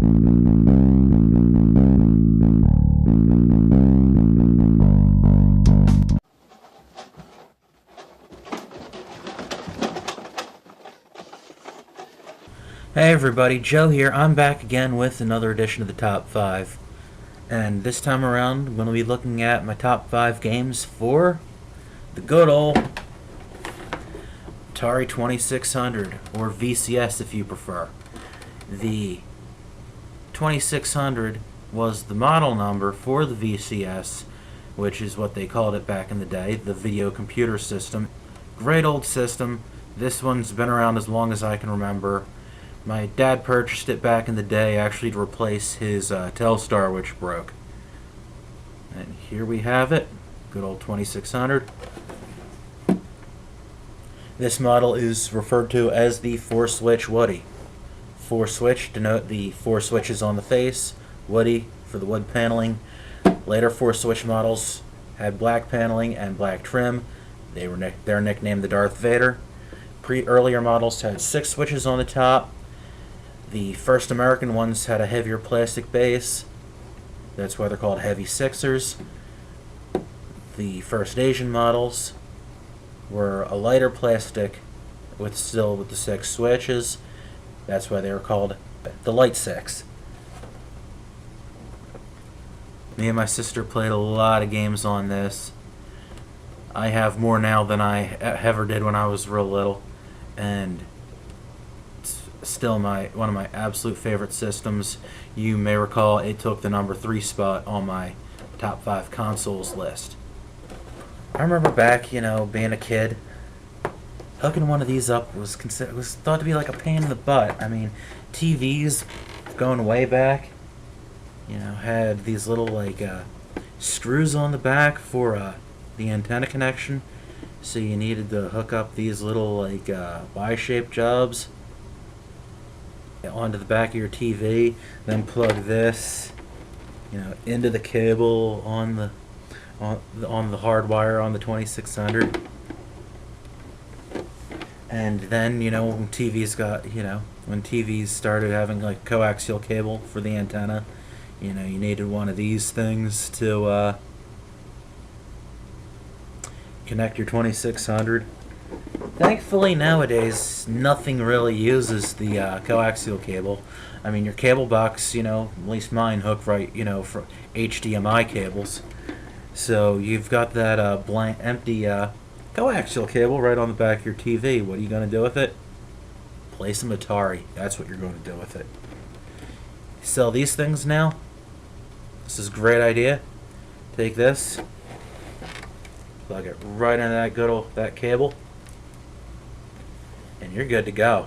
Hey everybody, Joe here. I'm back again with another edition of the Top 5. And this time around, I'm going to be looking at my top 5 games for the good old Atari 2600, or VCS if you prefer. The 2600 was the model number for the VCS, which is what they called it back in the day, the video computer system. Great old system. This one's been around as long as I can remember. My dad purchased it back in the day, actually to replace his Telstar, which broke. And here we have it, good old 2600. This model is referred to as the 4-switch Woody. 4-switch denote the 4 switches on the face, Woody for the wood paneling. Later 4-switch models had black paneling and black trim. They're nicknamed the Darth Vader. Earlier models had 6 switches on the top. The first American ones had a heavier plastic base. That's why they're called heavy sixers. The first Asian models were a lighter plastic still with the 6 switches. That's why they were called the light 6. Me and my sister played a lot of games on this. I have more now than I ever did when I was real little, and still one of my absolute favorite systems. You may recall it took the number 3 spot on my top 5 consoles list. I remember back, being a kid, hooking one of these up was thought to be like a pain in the butt. I mean, TVs going way back, had these little screws on the back for the antenna connection. So you needed to hook up these little Y-shaped jobs onto the back of your TV, then plug this, into the cable on the hard wire on the 2600. And then when TVs started having coaxial cable for the antenna, you needed one of these things to connect your 2600. Thankfully nowadays nothing really uses the coaxial cable. I mean, your cable box, at least mine hook right, for HDMI cables. So you've got that empty coaxial cable right on the back of your TV. What are you going to do with it? Play some Atari. That's what you're going to do with it. Sell these things now. This is a great idea. Take this, plug it right into that cable, and you're good to go.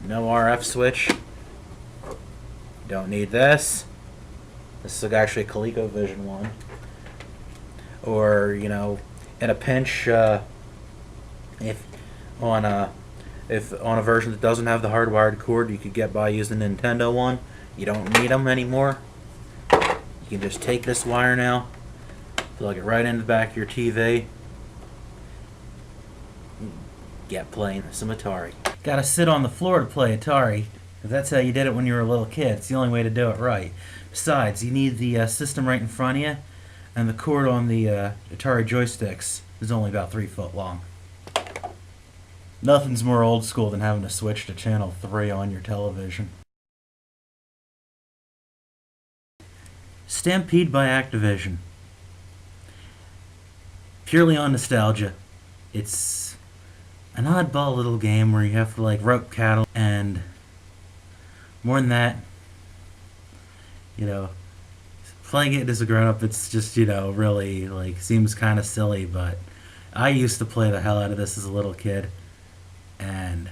No RF switch. Don't need this. This is actually a ColecoVision one. Or in a pinch, if on a version that doesn't have the hardwired cord, you could get by using a Nintendo one. You don't need them anymore. You can just take this wire now, plug it right into the back of your TV. Get playing some Atari. Gotta sit on the floor to play Atari, because that's how you did it when you were a little kid. It's the only way to do it right. Besides, you need the system right in front of you, and the cord on the Atari joysticks is only about 3 foot long. Nothing's more old school than having to switch to channel 3 on your television. Stampede by Activision. Purely on nostalgia. It's an oddball little game where you have to rope cattle, and more than that, playing it as a grown-up, it's just, really seems kind of silly, but I used to play the hell out of this as a little kid, and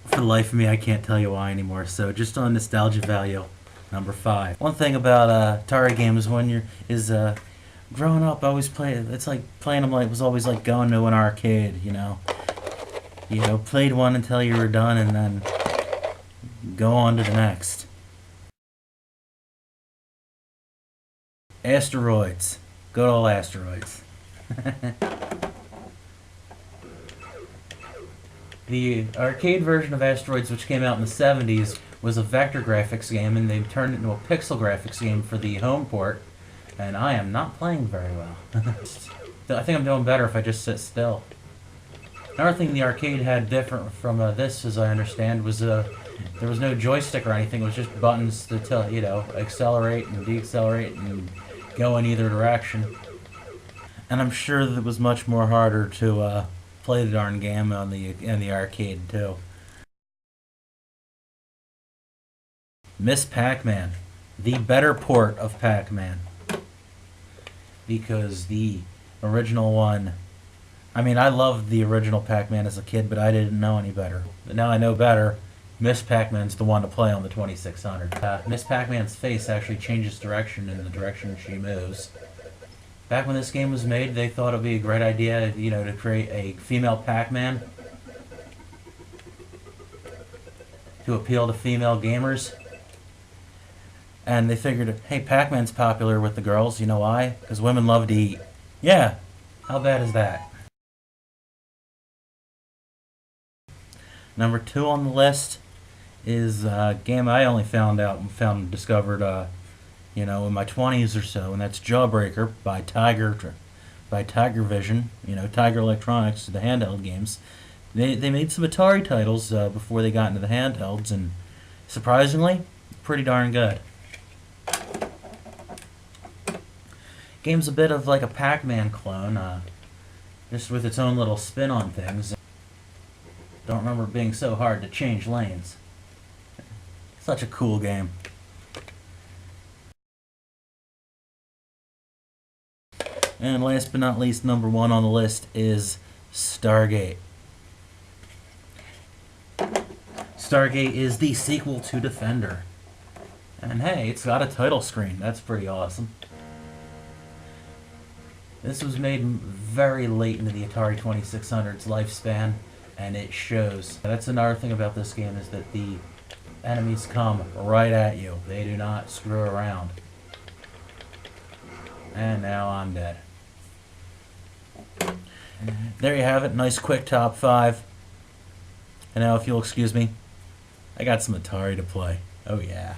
for the life of me, I can't tell you why anymore. So just on nostalgia value, number 5. One thing about Atari games growing up, I always it's like playing them was always like going to an arcade, played one until you were done and then go on to the next. Asteroids. Good old Asteroids. The arcade version of Asteroids, which came out in the 70s, was a vector graphics game, and they turned it into a pixel graphics game for the home port, and I am not playing very well. I think I'm doing better if I just sit still. Another thing the arcade had different from this, as I understand, was there was no joystick or anything. It was just buttons to tell, accelerate and decelerate and go in either direction. And I'm sure that it was much more harder to play the darn game in the arcade too. Miss Pac-Man, the better port of Pac-Man, because the original one. I mean, I loved the original Pac-Man as a kid, but I didn't know any better. But now I know better. Miss Pac-Man's the one to play on the 2600. Miss Pac-Man's face actually changes direction in the direction she moves. Back when this game was made, they thought it would be a great idea, to create a female Pac-Man to appeal to female gamers. And they figured, hey, Pac-Man's popular with the girls. You know why? Because women love to eat. Yeah, how bad is that? Number 2 on the list is a game I only discovered, in my 20s or so, and that's Jawbreaker by Tiger Vision, Tiger Electronics, the handheld games. They made some Atari titles before they got into the handhelds, and surprisingly, pretty darn good. Game's a bit of like a Pac-Man clone, just with its own little spin on things. Don't remember it being so hard to change lanes. Such a cool game. And last but not least, number 1 on the list is Stargate. Stargate is the sequel to Defender. And hey, it's got a title screen. That's pretty awesome. This was made very late into the Atari 2600's lifespan, and it shows. That's another thing about this game, is that the enemies come right at you. They do not screw around. And now I'm dead. There you have it. Nice quick top 5. And now, if you'll excuse me, I got some Atari to play. Oh yeah.